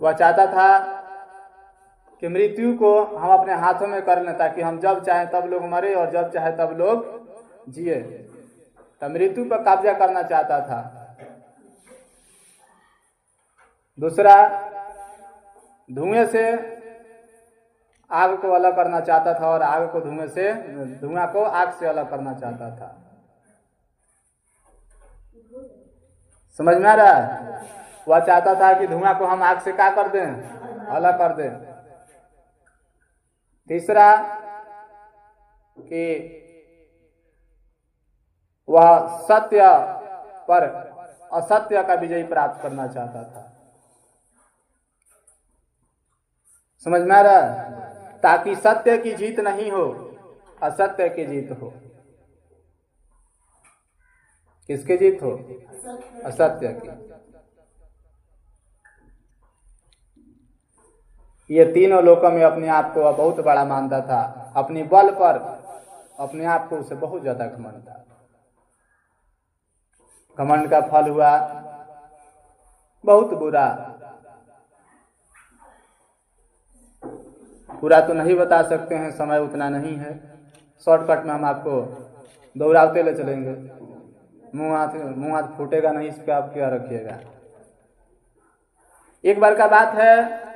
वह चाहता था कि मृत्यु को हम अपने हाथों में कर लें, ताकि हम जब चाहे तब लोग मरे और जब चाहे तब लोग जिए। तब मृत्यु पर कब्जा करना चाहता था। दूसरा, धुएं से आग को अलग करना चाहता था और आग को धुआं को आग से अलग करना चाहता था। समझ में आ रहा है? वह चाहता था कि धुआं को हम आग से क्या कर दें, अलग कर दें। तीसरा, कि वह सत्य पर असत्य का विजय प्राप्त करना चाहता था। समझ में आ रहा है? ताकि सत्य की जीत नहीं हो, असत्य की जीत हो। किसकी जीत हो? असत्य की। ये तीनों लोकों में अपने आप को बहुत बड़ा मानता था। अपनी बल पर अपने आप को उसे बहुत ज्यादा घमंड था। घमंड का फल हुआ बहुत बुरा। पूरा तो नहीं बता सकते हैं, समय उतना नहीं है। शॉर्टकट में हम आपको दौड़ाते ले चलेंगे। मुंह हाथ फूटेगा नहीं, इस पे आप क्या रखिएगा। एक बार का बात है,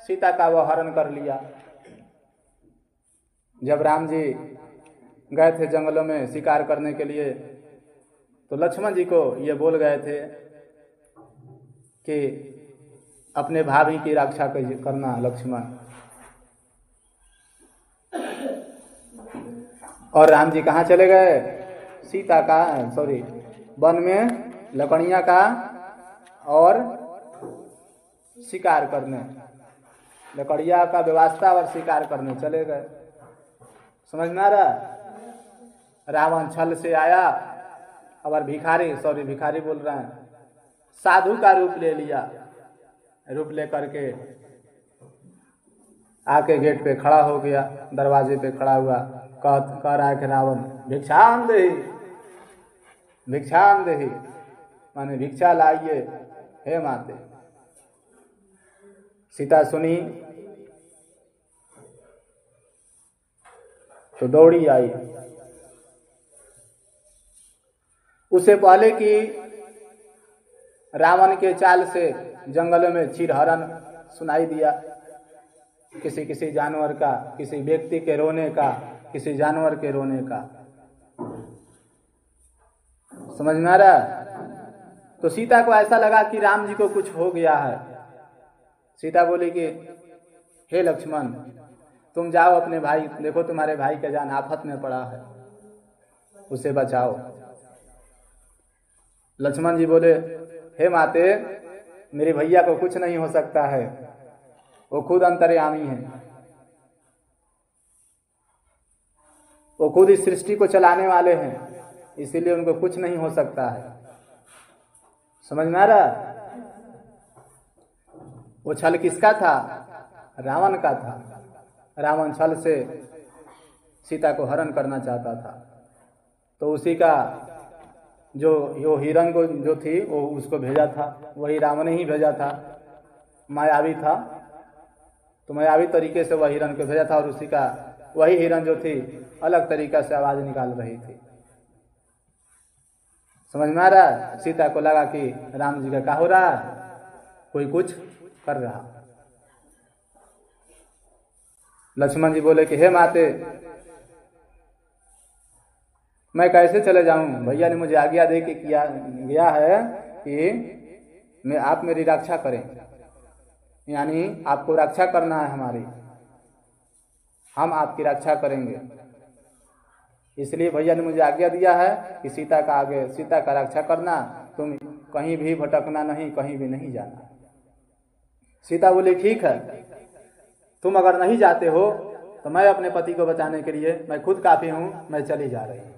सीता का वह हरण कर लिया। जब राम जी गए थे जंगलों में शिकार करने के लिए, तो लक्ष्मण जी को ये बोल गए थे कि अपने भाभी की रक्षा करना लक्ष्मण। और राम जी कहाँ चले गए? वन में लकड़ियां का और शिकार करने, लकड़ियां का व्यवस्था और शिकार करने चले गए। समझ में आ रहा? रावण छल से आया और भिखारी बोल रहे हैं, साधु का रूप ले लिया। रूप लेकर के आके गेट पे खड़ा हो गया, दरवाजे पे खड़ा हुआ, कह रहा है कि रावण भिक्षाम देहि, माने भिक्षा लाइए हे माते। सीता सुनी तो दौड़ी आई। उससे पहले कि रावण के चाल से जंगलों में चीरहरण सुनाई दिया, किसी किसी जानवर का, किसी व्यक्ति के रोने का, किसी जानवर के रोने का। समझ में आ रहा है? तो सीता को ऐसा लगा कि राम जी को कुछ हो गया है। सीता बोली कि हे लक्ष्मण, तुम जाओ अपने भाई, देखो तुम्हारे भाई का जान आफत में पड़ा है, उसे बचाओ। लक्ष्मण जी बोले, हे माते, मेरे भैया को कुछ नहीं हो सकता है, वो खुद अंतर्यामी है, वो खुद इस सृष्टि को चलाने वाले हैं, इसीलिए उनको कुछ नहीं हो सकता है। समझ में आ रहा? वो छल किसका था? रावण का था। रावण छल से सीता को हरण करना चाहता था। तो उसी का जो हिरण को जो थी वो उसको भेजा था, वही रावण ही भेजा था। मायावी था, तो मायावी तरीके से वह हिरण को भेजा था, और उसी का वही हिरण जो थी अलग तरीका से आवाज निकाल रही थी। समझ में आ रहा है? सीता को लगा कि राम जी का क्या हो रहा है, कोई कुछ कर रहा। लक्ष्मण जी बोले कि हे माते, मैं कैसे चले जाऊं? भैया ने मुझे आज्ञा दे के किया गया है कि आप मेरी रक्षा करें, यानी आपको रक्षा करना है हमारी, हम आपकी रक्षा करेंगे। इसलिए भैया ने मुझे आज्ञा दिया है कि सीता का रक्षा करना, तुम कहीं भी भटकना नहीं, कहीं भी नहीं जाना। सीता बोली ठीक है, तुम अगर नहीं जाते हो तो मैं अपने पति को बचाने के लिए मैं खुद काफी हूँ, मैं चली जा रही हूँ।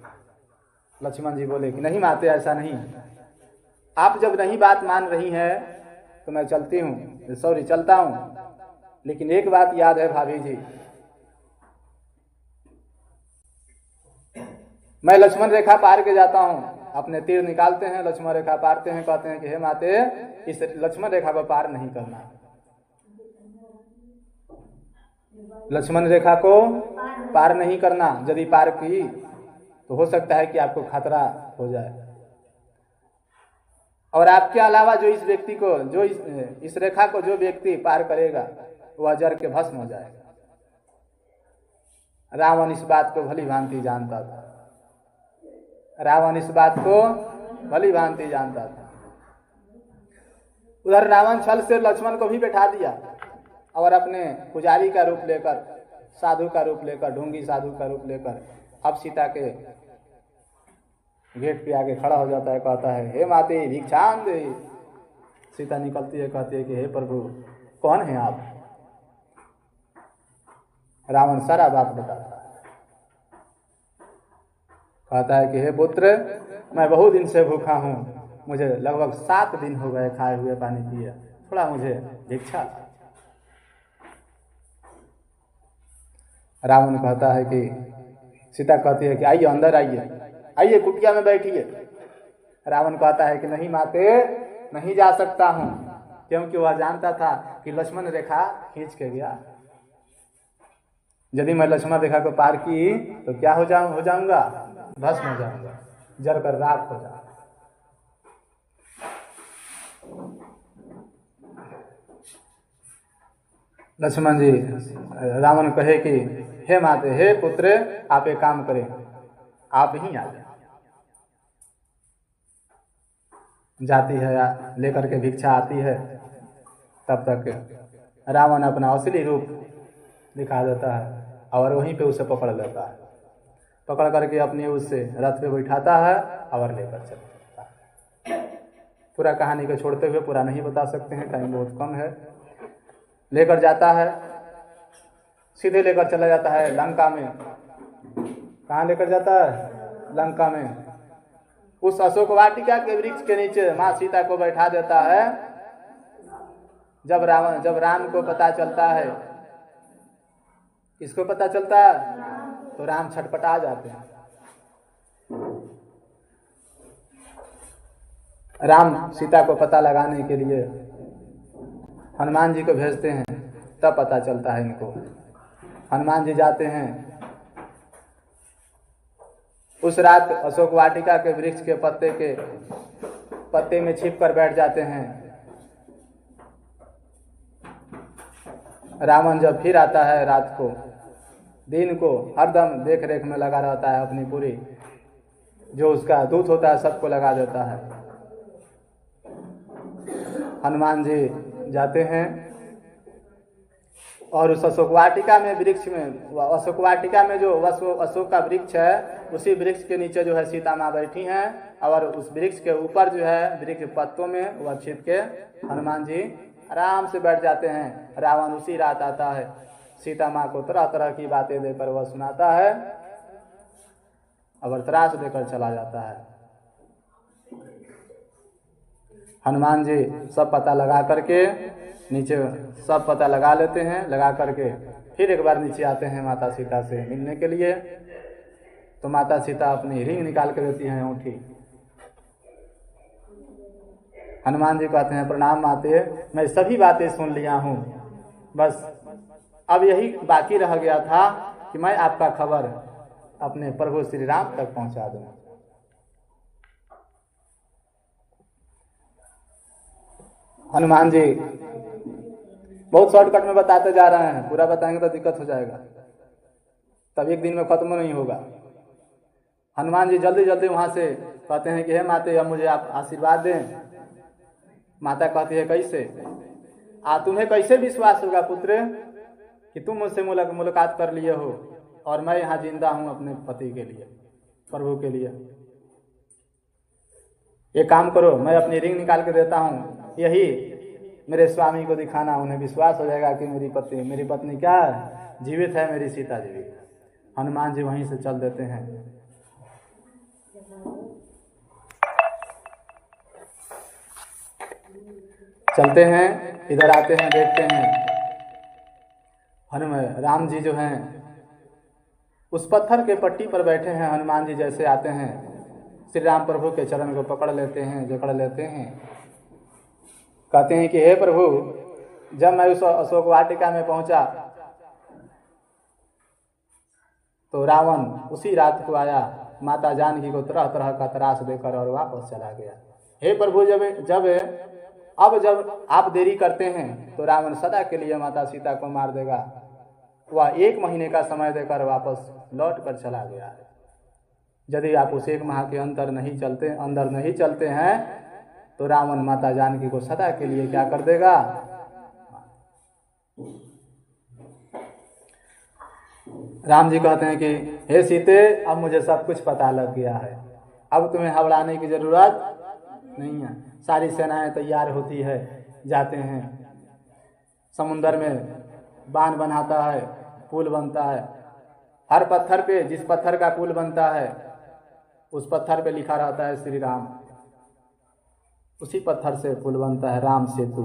लक्ष्मण जी बोले कि नहीं माते, ऐसा नहीं, आप जब नहीं बात मान रही हैं तो मैं चलता हूँ, लेकिन एक बात याद है भाभी जी, मैं लक्ष्मण रेखा पार के जाता हूँ। अपने तीर निकालते हैं, लक्ष्मण रेखा पारते हैं, कहते हैं कि हे माते, इस लक्ष्मण रेखा को पार नहीं करना। लक्ष्मण रेखा को पार नहीं करना। यदि पार की तो हो सकता है कि आपको खतरा हो जाए, और आपके अलावा जो इस व्यक्ति को, जो इस रेखा को जो व्यक्ति पार करेगा वह जर के भस्म हो जाएगा। रावण इस बात को भली भांति जानता था। रावण इस बात को भली भांति जानता था। उधर रावण छल से लक्ष्मण को भी बैठा दिया और अपने पुजारी का रूप लेकर, साधु का रूप लेकर, ढोंगी साधु का रूप लेकर अब सीता के गेट पे आके खड़ा हो जाता है। कहता है, हे माते भिक्षाम दे। सीता निकलती है, कहती है कि हे प्रभु कौन है आप? रावण सारा बात बताता है। कहता है कि हे पुत्र, मैं बहुत दिन से भूखा हूँ, मुझे लगभग 7 दिन हो गए खाए हुए, पानी पिए, थोड़ा मुझे भिक्षा। रावण कहता है कि, सीता कहती है कि आइए अंदर आइए, आइए कुटिया में बैठिए। रावण कहता है कि नहीं माते, नहीं जा सकता हूँ, क्योंकि वह जानता था कि लक्ष्मण रेखा खींच के गया। यदि मैं लक्ष्मण रेखा को पार की तो क्या हो जाऊंगा? भस्म हो जाऊंगा, जलकर राख हो जाऊंगा। लक्ष्मण जी, रावण कहे कि हे माते, हे पुत्र, आप एक काम करें, आप ही आ जाए। जाती है, लेकर के भिक्षा आती है। तब तक रावण अपना असली रूप दिखा देता है और वहीं पे उसे पकड़ लेता है। पकड़ करके अपने उससे रथ पे बैठाता है और लेकर चल जाता है। पूरा कहानी को छोड़ते हुए पूरा नहीं बता सकते हैं, टाइम बहुत कम है। लेकर जाता है, सीधे लेकर चला जाता है लंका में। कहाँ लेकर जाता है? लंका में। उस अशोक वाटिका के वृक्ष के नीचे माँ सीता को बैठा देता है। जब राम को पता चलता है, किसको पता चलता है? तो राम छटपटा जाते हैं। राम सीता को पता लगाने के लिए हनुमान जी को भेजते हैं, तब पता चलता है इनको। हनुमान जी जाते हैं, उस रात अशोक वाटिका के वृक्ष के पत्ते में छिप कर बैठ जाते हैं। रावण जब फिर आता है रात को, दिन को हरदम देख रेख में लगा रहता है, अपनी पूरी जो उसका दूत होता है सबको लगा देता है। हनुमान जी जाते हैं और उस अशोक वाटिका में, वृक्ष में, अशोक वाटिका में जो अशोक का वृक्ष है, उसी वृक्ष के नीचे जो है सीता माँ बैठी हैं, और उस वृक्ष के ऊपर जो है वृक्ष पत्तों में वह छिप के हनुमान जी आराम से बैठ जाते हैं। रावण उसी रात आता है, सीता माँ को तरह तरह की बातें देकर वह सुनाता है और त्रास देकर चला जाता है। हनुमान जी सब पता लगा करके नीचे सब पता लगा लेते हैं। लगा करके फिर एक बार नीचे आते हैं माता सीता से मिलने के लिए। तो माता सीता अपनी रिंग निकाल कर देती हैं, अंगूठी। हनुमान जी कहते हैं, प्रणाम माते, मैं सभी बातें सुन लिया हूँ, बस अब यही बाकी रह गया था कि मैं आपका खबर अपने प्रभु श्री राम तक पहुंचा दूं। हनुमान जी बहुत शॉर्टकट में बताते जा रहे हैं, पूरा बताएंगे तो दिक्कत हो जाएगा, तब एक दिन में खत्म नहीं होगा। हनुमान जी जल्दी जल्दी वहां से कहते हैं कि हे माते, अब मुझे आप आशीर्वाद दें। माता कहती है, कैसे? तुम्हें कैसे विश्वास होगा पुत्र कि तुम मुझसे मुलाकात कर लिए हो और मैं यहाँ जिंदा हूँ अपने पति के लिए, प्रभु के लिए। ये काम करो, मैं अपनी रिंग निकाल के देता हूँ, यही मेरे स्वामी को दिखाना, उन्हें विश्वास हो जाएगा कि मेरी पत्नी क्या है? जीवित है, मेरी सीता जीवित है। हनुमान जी वहीं से चल देते हैं। चलते हैं, इधर आते हैं, देखते हैं राम जी जो हैं उस पत्थर के पट्टी पर बैठे हैं। हनुमान जी जैसे आते हैं, श्री राम प्रभु के चरण को पकड़ लेते हैं, जकड़ लेते हैं, कहते हैं कि हे प्रभु, जब मैं उस अशोक वाटिका में पहुंचा तो रावण उसी रात को आया, माता जानकी को तरह तरह का त्रास देकर और वापस चला गया। हे प्रभु, जब आप देरी करते हैं तो रावण सदा के लिए माता सीता को मार देगा। वह 1 महीने का समय देकर वापस लौट कर चला गया है। यदि आप उस 1 माह के अंदर नहीं चलते हैं तो रावण माता जानकी को सदा के लिए क्या कर देगा? राम जी कहते हैं कि हे सीते, अब मुझे सब कुछ पता लग गया है, अब तुम्हें घबराने की जरूरत नहीं है। सारी सेनाएं तैयार होती है, जाते हैं समुद्र में, बांध बनाता है, पुल बनता है। हर पत्थर पे, जिस पत्थर का पुल बनता है उस पत्थर पे लिखा रहता है श्री राम। उसी पत्थर से पुल बनता है, राम सेतु।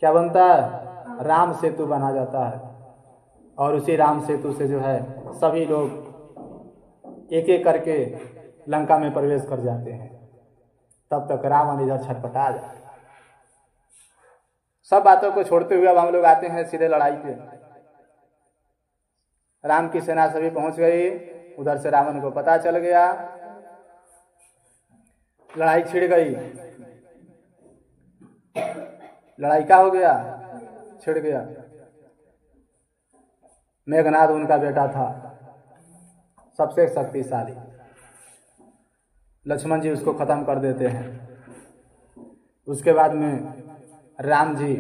क्या बनता है? राम सेतु बना जाता है। और उसी राम सेतु से जो है सभी लोग एक एक करके लंका में प्रवेश कर जाते हैं। तब तक रावण इधर छटपटा जाता है। सब बातों को छोड़ते हुए अब हम लोग आते हैं सीधे लड़ाई पे। राम की सेना सभी पहुंच गई। उधर से रावण को पता चल गया, लड़ाई छिड़ गई। लड़ाई क्या हो गया? छिड़ गया। मेघनाद उनका बेटा था, सबसे शक्तिशाली। लक्ष्मण जी उसको खत्म कर देते हैं। उसके बाद में राम जी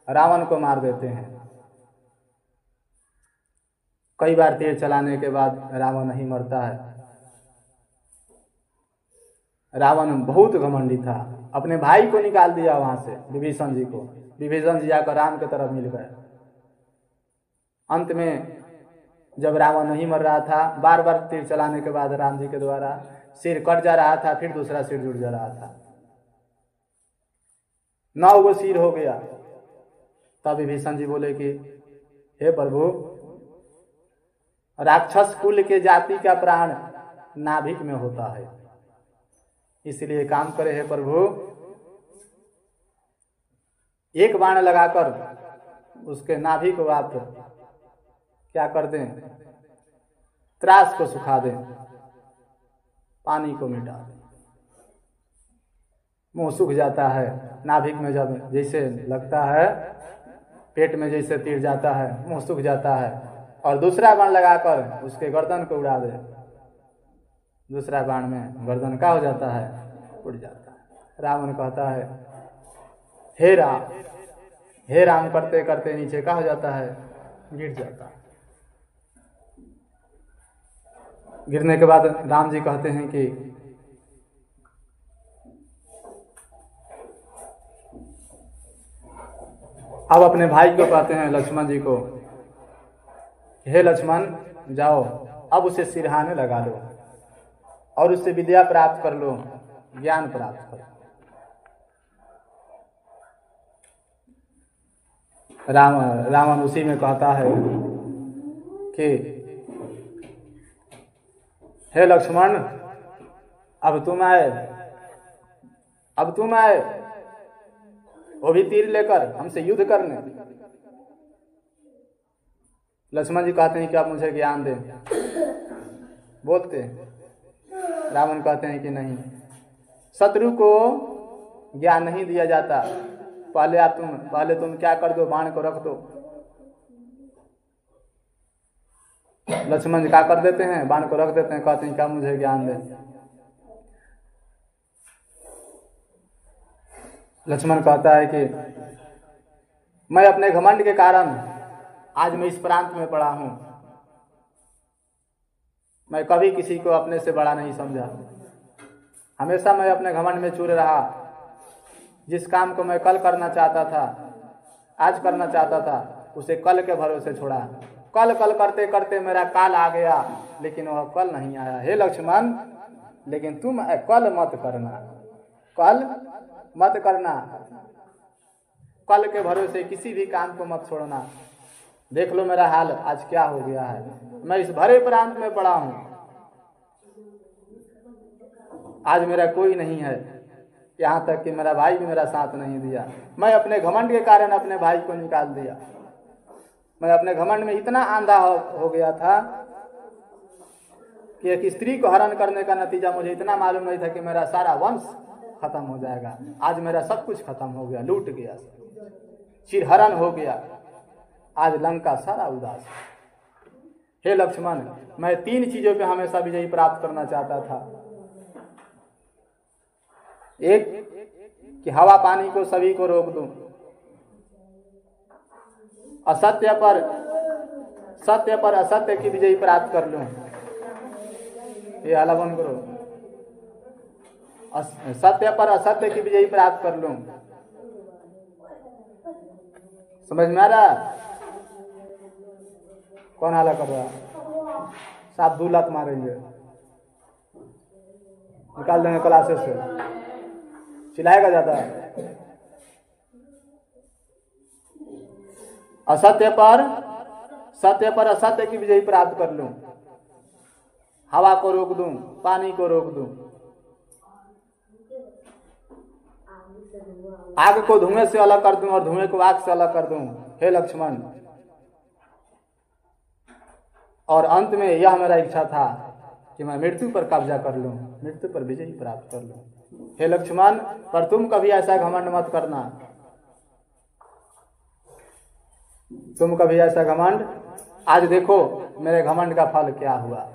रावण को मार देते हैं। कई बार तीर चलाने के बाद रावण नहीं मरता है। रावण बहुत घमंडी था, अपने भाई को निकाल दिया वहां से, विभीषण जी को। विभीषण जी जाकर राम की तरफ मिल गए। अंत में जब रावण नहीं मर रहा था, बार बार तीर चलाने के बाद राम जी के द्वारा सिर कट जा रहा था, फिर दूसरा सिर जुड़ जा रहा था। 9 वो सिर हो गया। तब विभीषण जी बोले कि हे प्रभु, राक्षस कुल के जाति का प्राण नाभिक में होता है, इसलिए काम करे हे प्रभु, एक बाण लगाकर उसके नाभि को आप क्या कर दें? त्रास को सुखा दें, पानी को मिटा दें। मुंह सूख जाता है। नाभिक में जब जैसे लगता है, पेट में जैसे तीर जाता है, मुंह सूख जाता है। और दूसरा बाण लगाकर उसके गर्दन को उड़ा दे। दूसरा बाण में गर्दन का हो जाता है, उड़ जाता है। रावण कहता है हे राम, हे राम करते करते नीचे का हो जाता है, गिर जाता है। गिरने के बाद राम जी कहते हैं कि अब अपने भाई को कहते हैं, लक्ष्मण जी को, हे लक्ष्मण, जाओ अब उसे सिरहाने लगा लो और उससे विद्या प्राप्त कर लो, ज्ञान प्राप्त करो। रावण उसी में कहता है कि हे लक्ष्मण, अब तुम आए, वो भी तीर लेकर हमसे युद्ध करने। लक्ष्मण जी कहते हैं कि आप मुझे ज्ञान दें। बोलते हैं। रावण कहते हैं कि नहीं, शत्रु को ज्ञान नहीं दिया जाता। पहले तुम क्या कर दो, बाण को रख दो। लक्ष्मण जी क्या कर देते हैं? बाण को रख देते हैं। कहते हैं क्या मुझे ज्ञान दे। लक्ष्मण कहता है कि मैं अपने घमंड के कारण आज मैं इस प्रांत में पड़ा हूं। मैं कभी किसी को अपने से बड़ा नहीं समझा। हमेशा मैं अपने घमंड में चूर रहा। जिस काम को मैं कल करना चाहता था, आज करना चाहता था, उसे कल के भरोसे छोड़ा। कल करते करते मेरा काल आ गया, लेकिन वह कल नहीं आया। हे लक्ष्मण, लेकिन तुम कल मत करना। कल के भरोसे किसी भी काम को मत छोड़ना। देख लो मेरा हाल आज क्या हो गया है। मैं इस भरे प्रांत में पड़ा हूं। आज मेरा कोई नहीं है। यहाँ तक कि मेरा भाई भी मेरा साथ नहीं दिया। मैं अपने घमंड के कारण अपने भाई को निकाल दिया। मैं अपने घमंड में इतना आंधा हो गया था कि एक स्त्री को हरण करने का नतीजा मुझे इतना मालूम नहीं था कि मेरा सारा वंश खत्म हो जाएगा। आज मेरा सब कुछ खत्म हो गया, लूट गया, चिरहरण हो गया। आज लंका सारा उदास। हे लक्ष्मण, मैं 3 चीजों पे हमेशा विजयी प्राप्त करना चाहता था। एक, कि हवा पानी को सभी को रोक दूं, असत्य पर सत्य पर असत्य की विजयी प्राप्त कर लूं। ये हाला बंद करो। सत्य पर असत्य की विजयी प्राप्त कर लूं। समझ में आ रहा? कौन हाला कर रहा? साहब 2 लात मारेंगे, निकाल देंगे क्लासेस से। चिल्लाएगा ज्यादा। सत्य पर असत्य की विजयी प्राप्त कर लूं। हवा को रोक दूं, पानी को रोक दूं, आग को धुएं से अलग कर दूं और धुएं को आग से अलग कर दूं। हे लक्ष्मण, और अंत में यह मेरा इच्छा था कि मैं मृत्यु पर कब्जा कर लूं, मृत्यु पर विजय प्राप्त कर लूं। हे लक्ष्मण, पर तुम कभी ऐसा घमंड मत करना। तुम कभी ऐसा घमंड, आज देखो मेरे घमंड का फल क्या हुआ।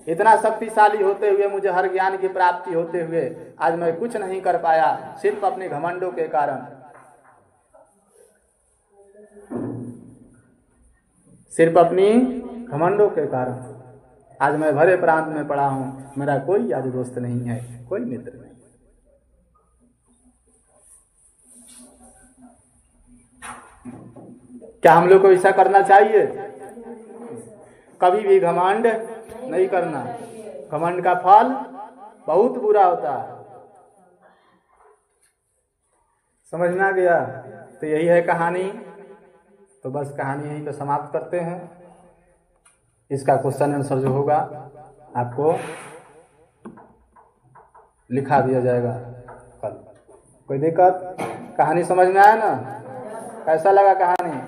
इतना शक्तिशाली होते हुए, मुझे हर ज्ञान की प्राप्ति होते हुए, आज मैं कुछ नहीं कर पाया, सिर्फ अपने घमंडों के कारण। सिर्फ अपनी घमंडों के कारण आज मैं भरे प्रांत में पड़ा हूं। मेरा कोई याद दोस्त नहीं है, कोई मित्र नहीं। क्या हम लोग को ऐसा करना चाहिए? कभी भी घमंड नहीं करना। घमंड का फल बहुत बुरा होता है। समझ में आ गया? तो यही है कहानी। तो बस कहानी यहीं पे समाप्त करते हैं। इसका क्वेश्चन आंसर जो होगा आपको लिखा दिया जाएगा कल। कोई दिक्कत? कहानी समझ में आया ना? कैसा लगा कहानी?